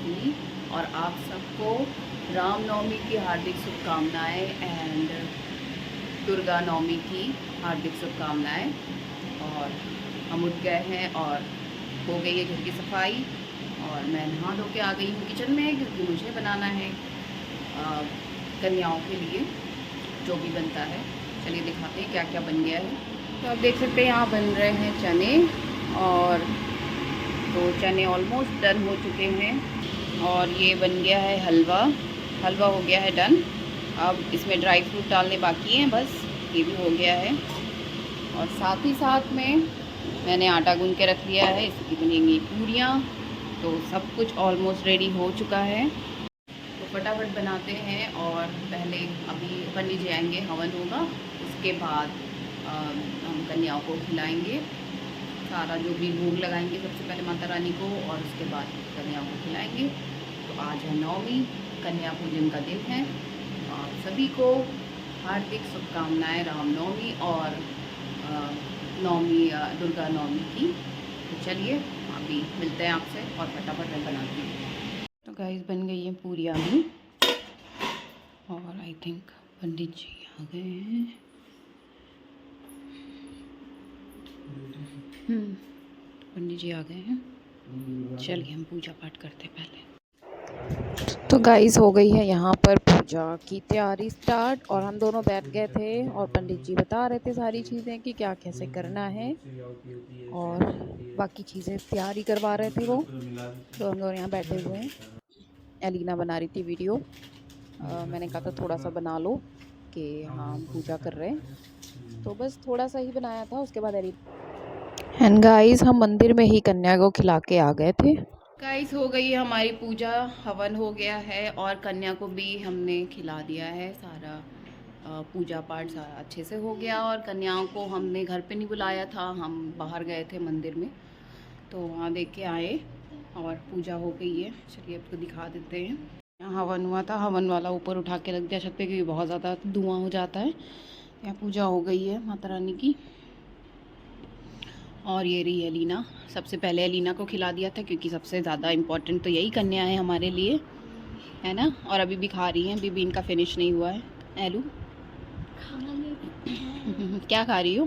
की और आप सबको रामनवमी की हार्दिक शुभकामनाएं एंड दुर्गा नवमी की हार्दिक शुभकामनाएं। और हम उठ गए हैं और हो गई है घर की सफाई और मैं नहा धो के आ गई हूँ किचन में, क्योंकि मुझे बनाना है कन्याओं के लिए जो भी बनता है। चलिए दिखाते हैं क्या क्या बन गया है। तो आप देख सकते हैं यहाँ बन रहे हैं चने, और तो चने ऑलमोस्ट डन हो चुके हैं। और ये बन गया है हलवा, हलवा हो गया है डन। अब इसमें ड्राई फ्रूट डालने बाकी हैं, बस ये भी हो गया है। और साथ ही साथ में मैंने आटा गूंद के रख लिया है, इसकी बनेंगी पूरियाँ। तो सब कुछ ऑलमोस्ट रेडी हो चुका है, तो फटाफट बनाते हैं। और पहले अभी पंडित जी आएंगे, हवन होगा, उसके बाद हम कन्याओं को खिलाएंगे सारा जो भी भोग लगाएंगे सबसे पहले माता रानी को, और उसके बाद कन्याओं को खिलाएंगे। तो आज है नवमी, कन्या पूजन का दिन है। आप सभी को हार्दिक शुभकामनाएं रामनवमी और नवमी दुर्गा नवमी की। तो चलिए अभी मिलते हैं आपसे और फटाफट मैं बनाती हूँ। तो गाइस बन गई है पूरियाँ भी, और आई थिंक पंडित जी आ गए हैं। पंडित जी आ गए हैं, चलिए हम पूजा पाठ करते हैं पहले। तो गाइस हो गई है यहाँ पर पूजा की तैयारी स्टार्ट, और हम दोनों बैठ गए थे और पंडित जी बता रहे थे सारी चीज़ें कि क्या कैसे करना है, और बाकी चीज़ें तैयारी करवा रहे थे वो। तो हम लोग यहाँ बैठे हुए हैं। एलिना बना रही थी वीडियो, मैंने कहा था थोड़ा सा बना लो कि हाँ हम पूजा कर रहे हैं, तो बस थोड़ा सा ही बनाया था। उसके बाद एंड गाइस हम मंदिर में ही कन्या को खिला के आ गए थे। गाइस हो गई है हमारी पूजा, हवन हो गया है और कन्या को भी हमने खिला दिया है सारा। पूजा पाठ सारा अच्छे से हो गया, और कन्याओं को हमने घर पे नहीं बुलाया था, हम बाहर गए थे मंदिर में, तो वहाँ देख के आए और पूजा हो गई है। चलिए आपको दिखा देते हैं। यहाँ हवन हुआ था, हवन वाला ऊपर उठा के रख दिया छत पे, क्योंकि बहुत ज़्यादा धुआं हो जाता है। यहाँ पूजा हो गई है माता रानी की। और ये रही एलिना, सबसे पहले एलिना को खिला दिया था, क्योंकि सबसे ज़्यादा इम्पोर्टेंट तो यही कन्या है हमारे लिए, है ना। और अभी भी खा रही हैं, अभी भी इनका फिनिश नहीं हुआ है। एलू क्या खा रही हो?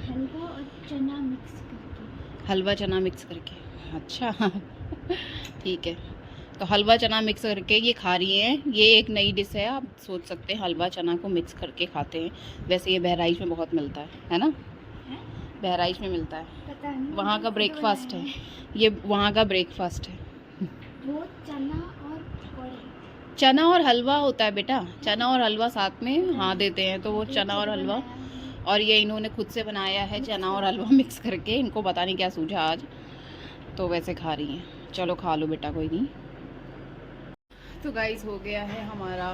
हलवा और चना मिक्स करके। हलवा चना मिक्स करके, अच्छा ठीक है। तो हलवा चना मिक्स करके ये खा रही हैं। ये एक नई डिश है, आप सोच सकते हैं हलवा चना को मिक्स करके खाते हैं। वैसे ये बहराइच में बहुत मिलता है ना। बहराइच में मिलता है, पता नहीं, वहाँ का ब्रेकफास्ट है ये, वहाँ का ब्रेकफास्ट है। वो चना और पकौड़े। चना और हलवा होता है बेटा, चना और हलवा साथ में हाँ देते हैं, तो वो चना और हलवा। और ये इन्होंने खुद से बनाया है, चना और हलवा मिक्स करके। इनको पता नहीं क्या सूझा आज, तो वैसे खा रही हैं। चलो खा लो बेटा, कोई नहीं। तो गाइस हो गया है हमारा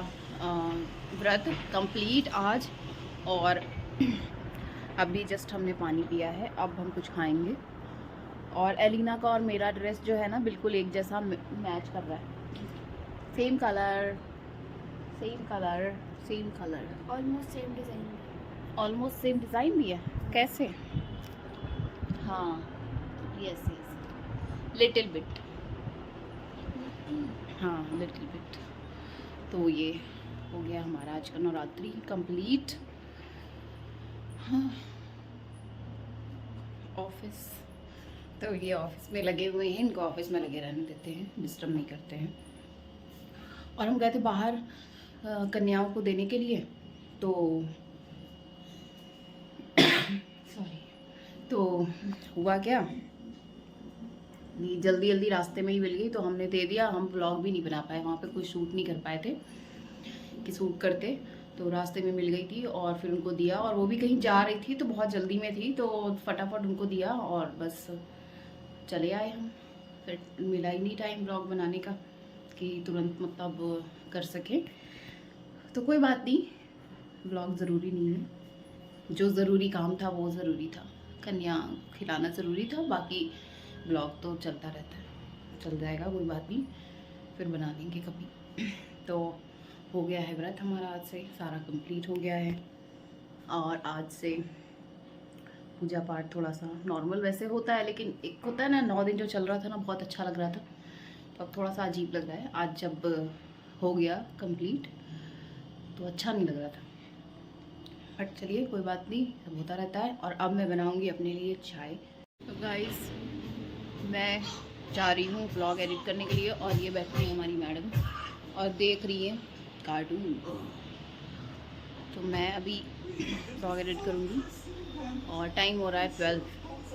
व्रत कंप्लीट आज, और अभी जस्ट हमने पानी पिया है, अब हम कुछ खाएंगे। और एलिना का और मेरा ड्रेस जो है ना बिल्कुल एक जैसा मैच कर रहा है, same colour same colour same colour, almost same design. Almost same design भी है। कैसे? हाँ यस यस, लिटिल बिट, हाँ लिटिल बिट। तो ये हो गया हमारा आज का नवरात्रि कंप्लीट। हाँ ऑफिस, तो ये ऑफिस में लगे हुए हैं, इनको ऑफिस में लगे रहने देते हैं, डिस्टर्ब नहीं करते हैं। और हम गए थे बाहर कन्याओं को देने के लिए, तो सॉरी, तो हुआ क्या, जल्दी जल्दी रास्ते में ही मिल गई, तो हमने दे दिया। हम व्लॉग भी नहीं बना पाए, वहाँ पे कोई शूट नहीं कर पाए थे कि शूट करते, तो रास्ते में मिल गई थी और फिर उनको दिया। और वो भी कहीं जा रही थी, तो बहुत जल्दी में थी, तो फटाफट उनको दिया और बस चले आए हम। फिर मिला ही नहीं टाइम व्लॉग बनाने का कि तुरंत मतलब कर सकें। तो कोई बात नहीं, व्लॉग ज़रूरी नहीं है, जो ज़रूरी काम था वो ज़रूरी था, कन्या खिलाना ज़रूरी था, बाकी ब्लॉग तो चलता रहता है, चल जाएगा, कोई बात नहीं, फिर बना लेंगे कभी। तो हो गया है व्रत हमारा, आज से सारा कंप्लीट हो गया है। और आज से पूजा पाठ थोड़ा सा नॉर्मल वैसे होता है, लेकिन एक होता है ना 9 दिन जो चल रहा था ना, बहुत अच्छा लग रहा था, तो अब थोड़ा सा अजीब लग रहा है। आज जब हो गया कंप्लीट तो अच्छा नहीं लग रहा था, बट चलिए कोई बात नहीं, सब होता रहता है। और अब मैं बनाऊंगी अपने लिए चाय। तो गाइस मैं जा रही हूँ व्लॉग एडिट करने के लिए, और ये बैठी है हमारी मैडम और देख रही है कार्टून। तो मैं अभी व्लॉग एडिट करूँगी और टाइम हो रहा है 12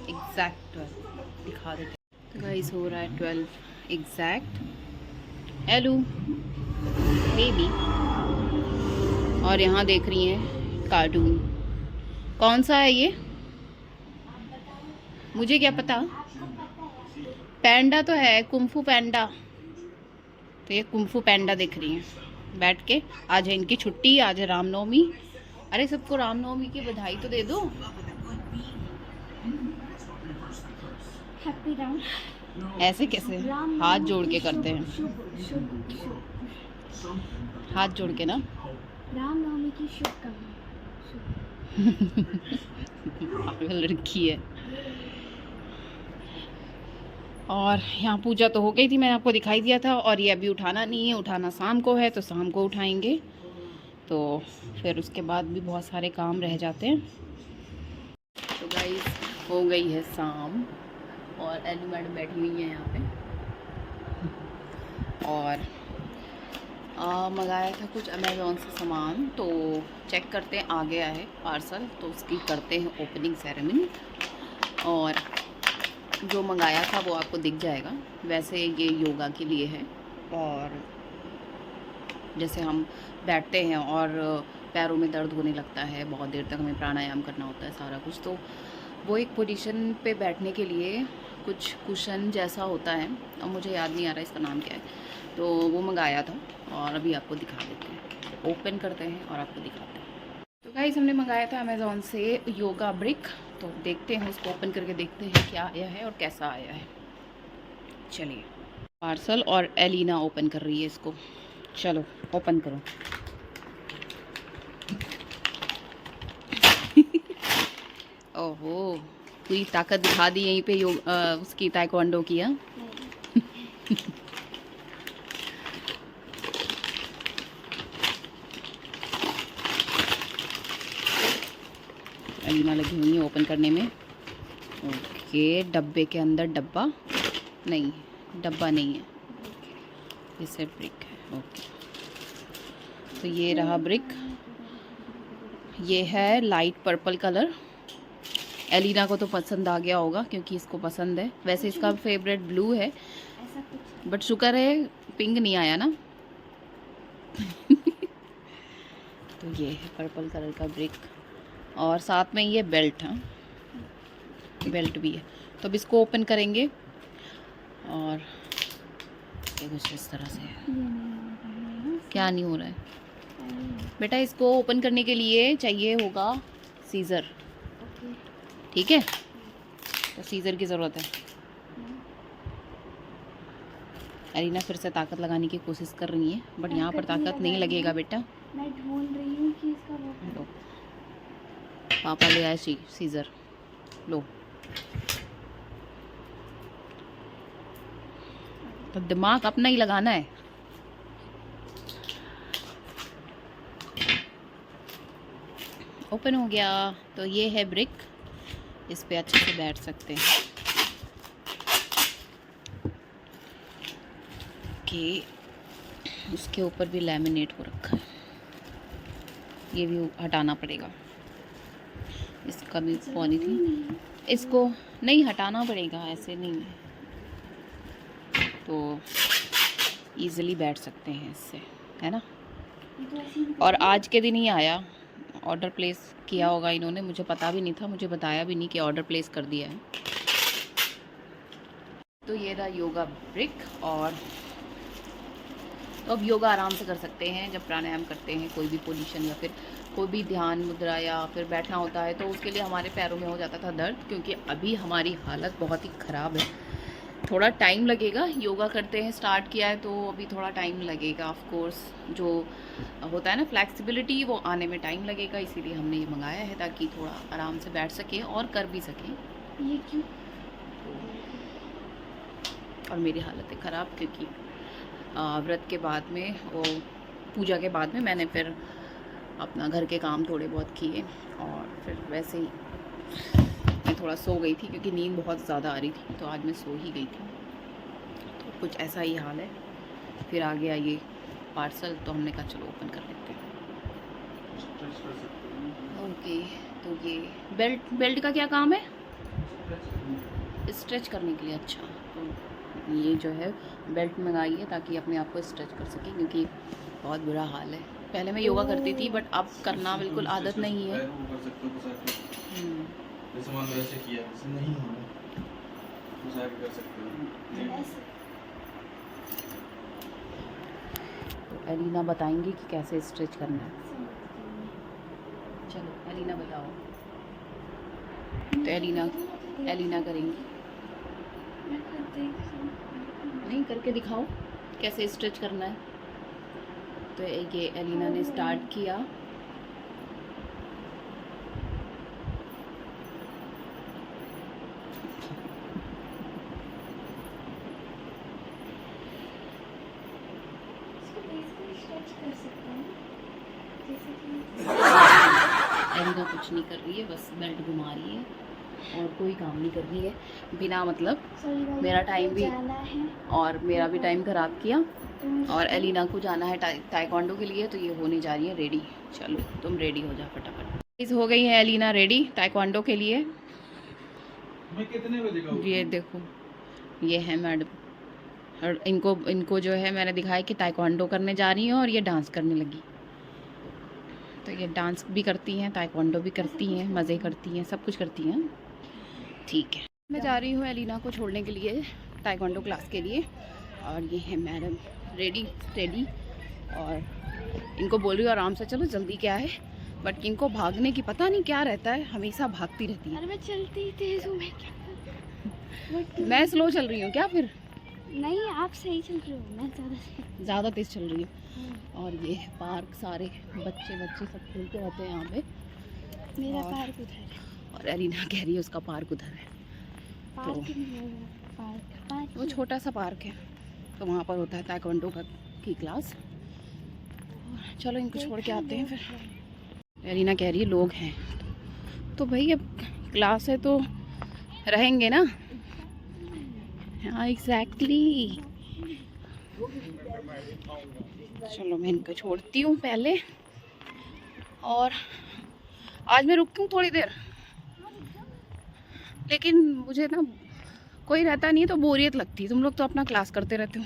एग्जैक्ट 12 दिखा देते। तो गाइस हो रहा है 12 एग्जैक्ट। Hello baby. और यहाँ देख रही हैं कार्टून। कौन सा है ये? मुझे क्या पता। पैंडा तो है, कुंफू पैंडा। तो ये कुंफू पैंडा देख रही हैं बैठ के। आज है इनकी छुट्टी, आज है रामनवमी। अरे सबको रामनवमी की बधाई तो दे दो। हैप्पी राम। ऐसे कैसे? हाथ जोड़ के करते हैं, हाथ जोड़ के ना। रामनवमी की शुभकामनाएं। पागल लड़की है। और यहाँ पूजा तो हो गई थी, मैंने आपको दिखाई दिया था। और ये अभी उठाना नहीं है, उठाना शाम को है, तो शाम को उठाएंगे। तो फिर उसके बाद भी बहुत सारे काम रह जाते हैं। तो गाइस हो गई है शाम और एलू मैडम बैठी हुई है यहाँ पे। और मंगाया था कुछ अमेज़ॉन से सामान, तो चेक करते हैं आ गया है पार्सल, तो उसकी करते हैं ओपनिंग सेरेमनी। और जो मंगाया था वो आपको दिख जाएगा। वैसे ये योगा के लिए है, और जैसे हम बैठते हैं और पैरों में दर्द होने लगता है, बहुत देर तक हमें प्राणायाम करना होता है सारा कुछ, तो वो एक पोजीशन पे बैठने के लिए कुछ कुशन जैसा होता है, और मुझे याद नहीं आ रहा इसका नाम क्या है। तो वो मंगाया था और अभी आपको दिखा देते हैं। ओपन करते हैं और आपको दिखाते हैं। तो गाइस हमने मंगाया था अमेज़ॉन से योगा ब्रिक, तो देखते हैं उसको ओपन करके देखते हैं क्या आया है और कैसा आया है। चलिए पार्सल, और एलिना ओपन कर रही है इसको। चलो ओपन करो। ओहो पूरी ताकत दिखा दी यहीं पे उसकी ताइक्वांडो की। हाँ एलिना लगी हुई है ओपन करने में। ओके डब्बे के अंदर डब्बा नहीं, डब्बा नहीं है, ये सिर्फ ब्रिक है। ओके तो ये रहा ब्रिक, ये है लाइट पर्पल कलर। एलिना को तो पसंद आ गया होगा क्योंकि इसको पसंद है। वैसे इसका फेवरेट ब्लू है, बट शुक्र है पिंक नहीं आया ना। तो ये है पर्पल कलर का ब्रिक, और साथ में ये बेल्ट। हाँ बेल्ट भी है। तो अब इसको ओपन करेंगे, और ये कुछ इस तरह से है। क्या नहीं हो रहा है बेटा? इसको ओपन करने के लिए चाहिए होगा सीज़र, ठीक है? तो सीज़र की ज़रूरत है। एलिना फिर से ताकत लगाने की कोशिश कर रही है, बट यहाँ पर ताकत नहीं लगेगा बेटा। मैं ढूंढ रही हूँ कि इसका वो लो पापा ले आए सीज़र, लो। तो दिमाग अपना ही लगाना है। ओपन हो गया। तो ये है ब्रिक, इस पे अच्छे से बैठ सकते हैं। कि उसके ऊपर भी लैमिनेट हो रखा है, ये भी हटाना पड़ेगा। इसका भी पॉलीथीन, इसको नहीं हटाना पड़ेगा, ऐसे नहीं है। तो इजीली बैठ सकते हैं इससे, है ना? और आज के दिन ही आया, ऑर्डर प्लेस किया होगा इन्होंने, मुझे पता भी नहीं था, मुझे बताया भी नहीं कि ऑर्डर प्लेस कर दिया है। तो ये रहा योगा ब्रिक। और तो अब योगा आराम से कर सकते हैं जब प्राणायाम करते हैं, कोई भी पोजीशन या फिर कोई भी ध्यान मुद्रा या फिर बैठना होता है, तो उसके लिए हमारे पैरों में हो जाता था दर्द, क्योंकि अभी हमारी हालत बहुत ही ख़राब है। थोड़ा टाइम लगेगा, योगा करते हैं स्टार्ट किया है तो अभी थोड़ा टाइम लगेगा। ऑफ कोर्स जो होता है ना फ्लेक्सिबिलिटी, वो आने में टाइम लगेगा, इसीलिए हमने ये मंगाया है ताकि थोड़ा आराम से बैठ सकें और कर भी सकें। ये क्यों? और मेरी हालत है ख़राब क्योंकि व्रत के बाद में और पूजा के बाद में मैंने फिर अपना घर के काम थोड़े बहुत किए और फिर वैसे ही मैं थोड़ा सो गई थी क्योंकि नींद बहुत ज़्यादा आ रही थी, तो आज मैं सो ही गई थी। तो कुछ ऐसा ही हाल है। फिर आ गया ये पार्सल, तो हमने कहा चलो ओपन कर लेते हैं। ओके, तो ये बेल्ट का क्या काम है? स्ट्रेच करने के लिए। अच्छा, तो ये जो है बेल्ट मंगाई है ताकि अपने आप को स्ट्रेच कर सके, क्योंकि बहुत बुरा हाल है। पहले मैं योगा करती थी बट अब करना बिल्कुल आदत नहीं है। तो एलिना बताएंगी कि कैसे स्ट्रेच करना है। चलो एलिना बताओ। तो एलिना करेंगी। नहीं, करके दिखाओ कैसे स्ट्रेच करना है। तो ये एलिना ने स्टार्ट किया। एलिना कुछ नहीं कर रही है, बस बेल्ट घुमा रही है और कोई काम नहीं कर रही है बिना मतलब। मेरा टाइम भी और मेरा भी टाइम ख़राब किया। और एलिना को जाना है ताइक्वांडो के लिए, तो ये होने जा रही है रेडी। चलो तुम रेडी हो जा फटाफट। हो गई है एलिना रेडी ताइक्वांडो के लिए। मैं कितने बजे का? ये देखो, ये है मैडम। और इनको जो है मैंने दिखाया कि ताइक्वांडो करने जा रही हैं और ये डांस करने लगी। तो ये डांस भी करती हैं, ताइक्वांडो भी करती हैं, मज़े करती हैं, सब कुछ करती हैं। ठीक है, मैं जा रही हूँ एलिना को छोड़ने के लिए ताइक्वांडो क्लास के लिए। और ये है मैडम रेडी स्टेडी। और इनको बोल रही हूँ आराम से चलो, जल्दी क्या है, बट इनको भागने की पता नहीं क्या रहता है, हमेशा भागती रहती है। अरे मैं चलती तेज हूँ, मैं क्या मैं स्लो चल रही हूँ क्या फिर? नहीं, आप सही चल रहे हो, मैं ज़्यादा तेज़ चल रही हूँ। और ये पार्क, सारे बच्चे सब खेलते रहते हैं यहाँ पे। मेरा पार्क उधर है। और एलिना कह रही है उसका पार्क उधर है। पार्क वो छोटा सा पार्क है, तो वहाँ पर होता है ताइक्वांडो की क्लास। चलो इनको छोड़ के आते हैं फिर। एलिना कह रही है लोग हैं, तो भाई अब क्लास है तो रहेंगे ना। हाँ एग्जैक्टली। चलो मैं इनको छोड़ती हूँ पहले। और आज मैं रुकती हूँ थोड़ी देर, लेकिन मुझे ना कोई रहता नहीं है तो बोरियत लगती है। तुम लोग तो अपना क्लास करते रहते हो।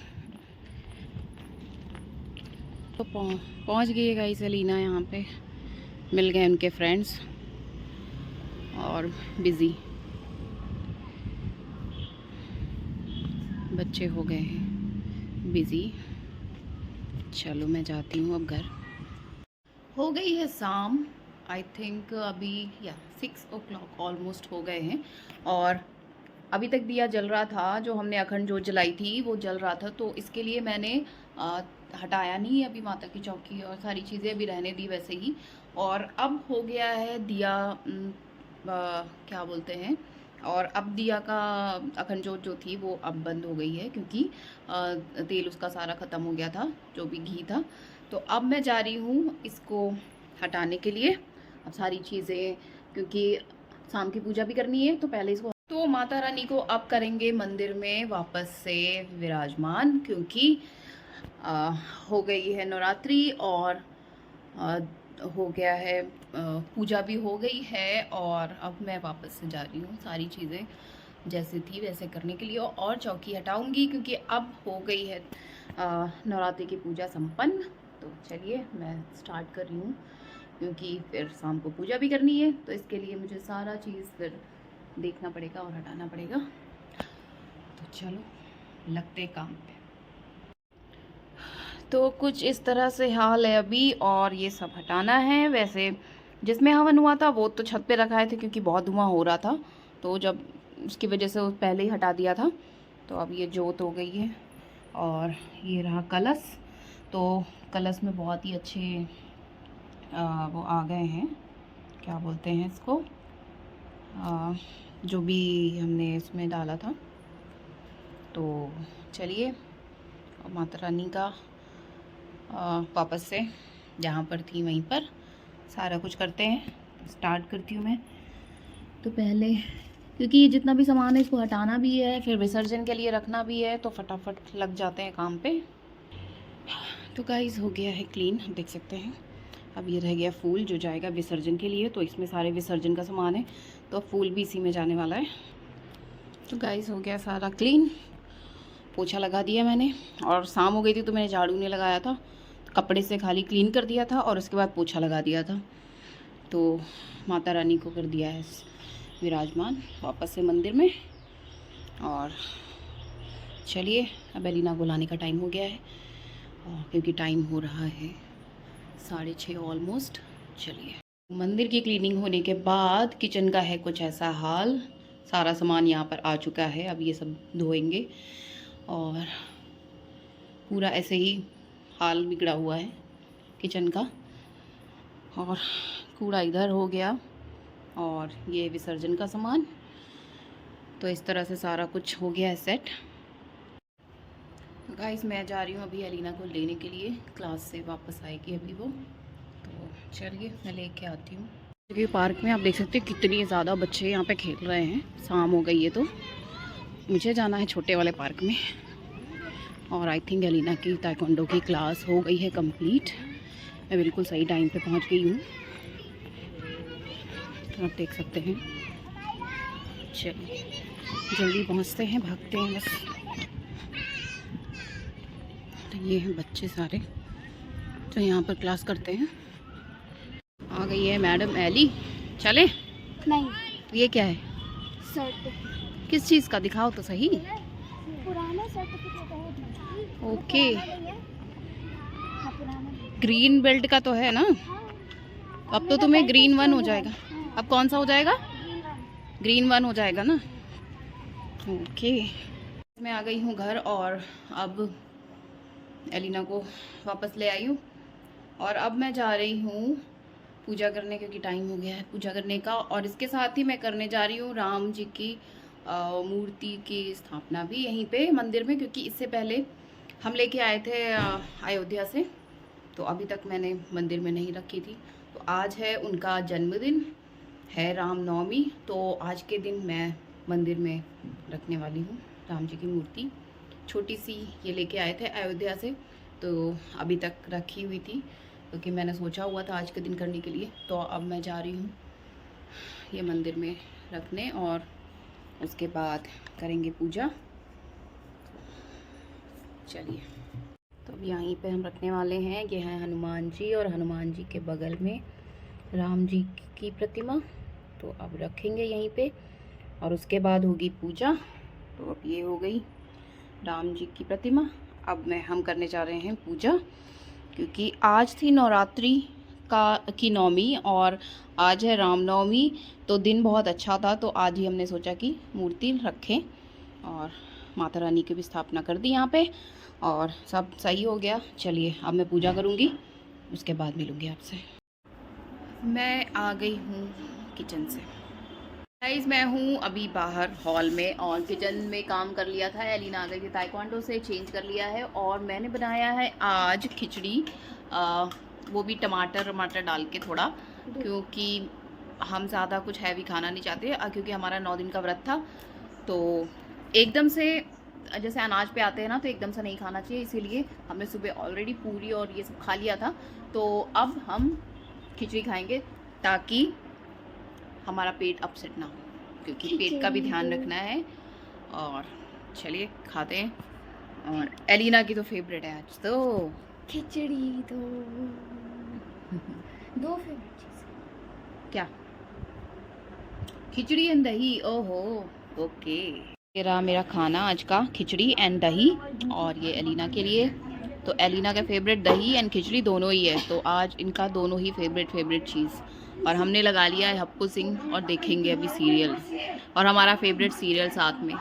तो पहुँच गई है गाइस एलिना यहाँ पे। मिल गए उनके फ्रेंड्स और बिज़ी बच्चे हो गए हैं बिज़ी। चलो मैं जाती हूँ अब घर। हो गई है शाम, आई थिंक अभी 6 o'clock ऑलमोस्ट हो गए हैं। और अभी तक दिया जल रहा था, जो हमने अखंड जोत जलाई थी वो जल रहा था, तो इसके लिए मैंने हटाया नहीं है अभी। माता की चौकी और सारी चीज़ें अभी रहने दी वैसे ही। और अब हो गया है दिया क्या बोलते हैं, और अब दिया का अखंड जोत जो थी वो अब बंद हो गई है, क्योंकि तेल उसका सारा ख़त्म हो गया था, जो भी घी था। तो अब मैं जा रही हूँ इसको हटाने के लिए। अब सारी चीज़ें, क्योंकि शाम की पूजा भी करनी है, तो पहले इसको। तो माता रानी को अब करेंगे मंदिर में वापस से विराजमान, क्योंकि हो गई है नवरात्रि और हो गया है, पूजा भी हो गई है। और अब मैं वापस से जा रही हूँ सारी चीज़ें जैसे थी वैसे करने के लिए, और चौकी हटाऊंगी, क्योंकि अब हो गई है नवरात्रि की पूजा संपन्न। तो चलिए मैं स्टार्ट कर रही हूँ, क्योंकि फिर शाम को पूजा भी करनी है, तो इसके लिए मुझे सारा चीज़ फिर देखना पड़ेगा और हटाना पड़ेगा। तो चलो लगते काम पे। तो कुछ इस तरह से हाल है अभी, और ये सब हटाना है। वैसे जिसमें हवन हुआ था वो तो छत पे रखाए थे, क्योंकि बहुत धुआं हो रहा था, तो जब उसकी वजह से पहले ही हटा दिया था। तो अब ये जोत हो गई है। और ये रहा कलश। तो कलश में बहुत ही अच्छे वो आ गए हैं, क्या बोलते हैं इसको, जो भी हमने इसमें डाला था। तो चलिए, और माता रानी का वापस से जहाँ पर थी वहीं पर सारा कुछ करते हैं। स्टार्ट करती हूँ मैं। तो पहले क्योंकि ये जितना भी सामान है इसको हटाना भी है, फिर विसर्जन के लिए रखना भी है, तो फटाफट लग जाते हैं काम पे। तो गाइस हो गया है क्लीन, आप देख सकते हैं। अब ये रह गया फूल जो जाएगा विसर्जन के लिए, तो इसमें सारे विसर्जन का सामान है, तो फूल भी इसी में जाने वाला है। तो गाइस हो गया सारा क्लीन, पोछा लगा दिया मैंने, और शाम हो गई थी तो मैंने झाड़ू नहीं लगाया था, कपड़े से खाली क्लीन कर दिया था और उसके बाद पोछा लगा दिया था। तो माता रानी को कर दिया है विराजमान वापस से मंदिर में। और चलिए अब एलिना को लाने का टाइम हो गया है, क्योंकि टाइम हो रहा है 6:30 ऑलमोस्ट। चलिए, मंदिर की क्लीनिंग होने के बाद किचन का है कुछ ऐसा हाल। सारा सामान यहाँ पर आ चुका है, अब ये सब धोएंगे और पूरा ऐसे ही हाल बिगड़ा हुआ है किचन का। और कूड़ा इधर हो गया और ये विसर्जन का सामान, तो इस तरह से सारा कुछ हो गया है सेट। गाइस मैं जा रही हूँ अभी एलिना को लेने के लिए, क्लास से वापस आएगी अभी वो, तो चलिए मैं लेके आती हूँ। क्योंकि पार्क में आप देख सकते हैं कितनी ज़्यादा बच्चे यहाँ पे खेल रहे हैं। शाम हो गई है तो मुझे जाना है छोटे वाले पार्क में। और आई थिंक एलिना की ताइक्वांडो की क्लास हो गई है कंप्लीट। मैं बिल्कुल सही टाइम पे पहुँच गई हूँ, तो आप देख सकते हैं। चलिए जल्दी पहुँचते हैं, भागते हैं बस। तो ये हैं बच्चे सारे जो यहाँ पर क्लास करते हैं। आ गई है मैडम एली। चले? नहीं, ये क्या है? सर्टिफिकेट। किस चीज़ का? दिखाओ तो सही। पुराना सर्टिफिकेट है। ओके, हाँ, पुराना। ग्रीन बेल्ट का तो है ना? अब तो तुम्हें ग्रीन 1 हो जाएगा। अब कौन सा हो जाएगा? ग्रीन 1 हो जाएगा ना। ओके, मैं आ गई हूँ घर और अब एलिना को वापस ले आई हूँ। और अब मैं जा रही हूँ पूजा करने, क्योंकि टाइम हो गया है पूजा करने का। और इसके साथ ही मैं करने जा रही हूँ राम जी की मूर्ति की स्थापना भी यहीं पे मंदिर में, क्योंकि इससे पहले हम लेके आए थे अयोध्या से, तो अभी तक मैंने मंदिर में नहीं रखी थी। तो आज है उनका जन्मदिन, है रामनवमी, तो आज के दिन मैं मंदिर में रखने वाली हूँ राम जी की मूर्ति। छोटी सी ये लेके आए थे अयोध्या से, तो अभी तक रखी हुई थी, क्योंकि मैंने सोचा हुआ था आज के दिन करने के लिए। तो अब मैं जा रही हूँ ये मंदिर में रखने और उसके बाद करेंगे पूजा। चलिए, तो अब यहीं पे हम रखने वाले हैं। ये है हनुमान जी और हनुमान जी के बगल में राम जी की प्रतिमा, तो अब रखेंगे यहीं पे और उसके बाद होगी पूजा। तो अब ये हो गई राम जी की प्रतिमा। अब हम करने जा रहे हैं पूजा, क्योंकि आज थी नवरात्रि की नवमी और आज है रामनवमी, तो दिन बहुत अच्छा था। तो आज ही हमने सोचा कि मूर्ति रखें और माता रानी की भी स्थापना कर दी यहाँ पे और सब सही हो गया। चलिए अब मैं पूजा करूँगी, उसके बाद मिलूँगी आपसे। मैं आ गई हूँ किचन से। गाइस मैं हूँ अभी बाहर हॉल में और किचन में काम कर लिया था। एलिना आ गई थी ताइक्वांडो से, चेंज कर लिया है और मैंने बनाया है आज खिचड़ी, वो भी टमाटर डाल के थोड़ा, क्योंकि हम ज़्यादा कुछ हैवी खाना नहीं चाहते, क्योंकि हमारा 9 दिन का व्रत था। तो एकदम से जैसे अनाज पे आते हैं ना, तो एकदम से नहीं खाना चाहिए, इसीलिए हमने सुबह ऑलरेडी पूरी और ये सब खा लिया था। तो अब हम खिचड़ी खाएंगे ताकि हमारा पेट अपसेट ना हो, क्योंकि पेट का भी ध्यान रखना है। और चलिए खाते हैं। और एलिना की तो फेवरेट है आज तो खिचड़ी। दो फेवरेट चीज़। क्या? खिचड़ी एंड दही। ओहो, ओके। ये रहा मेरा खाना आज का, खिचड़ी एंड दही, और ये एलिना के लिए। तो एलिना का फेवरेट दही एंड खिचड़ी दोनों ही है, तो आज इनका दोनों ही फेवरेट चीज़। और हमने लगा लिया है हप्पू सिंह और देखेंगे अभी सीरियल, और हमारा फेवरेट सीरियल साथ में।